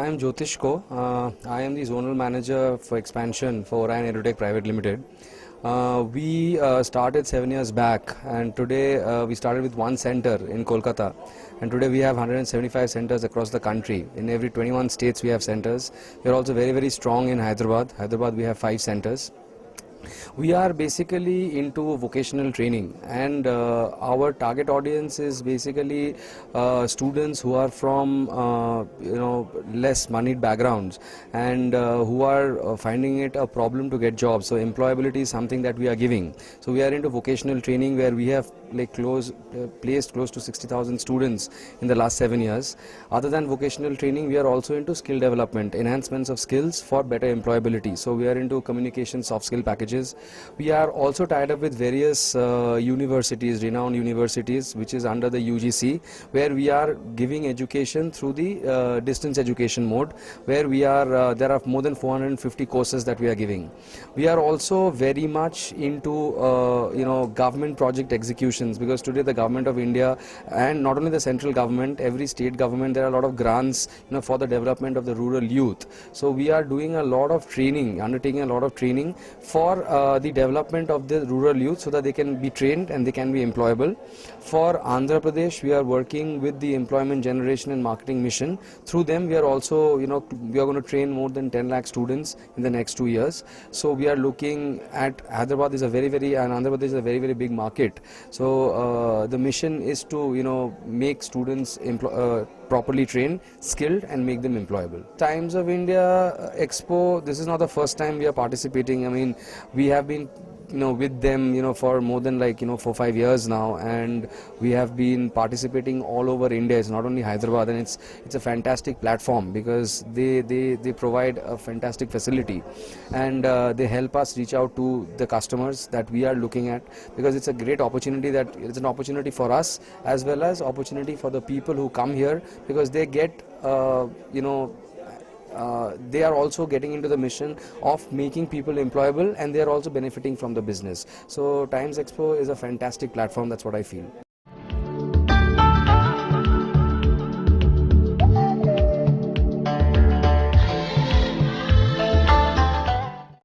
I am Jyotish Ko. I am the Zonal Manager for Expansion for Orion EduTech Private Limited. We started 7 years back, and today we started with one center in Kolkata, and today we have 175 centers across the country. In every 21 states we have centers. We are also very strong in Hyderabad. Hyderabad we have 5 centers. We are basically into vocational training, and our target audience is basically students who are from less moneyed backgrounds, and who are finding it a problem to get jobs. So employability is something that we are giving. So we are into vocational training, where we have placed close to 60,000 students in the last 7 years. Other than vocational training, we are also into skill development, enhancements of skills for better employability. So we are into communication soft skill packages. We are also tied up with various universities, renowned universities, which is under the UGC, where we are giving education through the distance education mode, where we are there are more than 450 courses that we are giving. We are also very much into government project executions, because today the government of India, and not only the central government, every state government, there are a lot of grants for the development of the rural youth. So we are doing a lot of training, undertaking a lot of training for the development of the rural youth, so that they can be trained and they can be employable. For Andhra Pradesh, we are working with the Employment Generation and Marketing Mission. Through them, we are also, we are going to train more than 10 lakh students in the next 2 years. So we are looking at Hyderabad is a and Andhra Pradesh is a very big market. So the mission is to, make students properly trained, skilled, and make them employable. Times of India Expo, this is not the first time we are participating. I mean, we have been with them for more than 4-5 years now, and we have been participating all over India. It's not only Hyderabad, and it's a fantastic platform, because they provide a fantastic facility, and they help us reach out to the customers that we are looking at, because it's a great opportunity. That it's an opportunity for us as well as opportunity for the people who come here, because they get they are also getting into the mission of making people employable, and they are also benefiting from the business. So Times Expo is a fantastic platform. That's what I feel.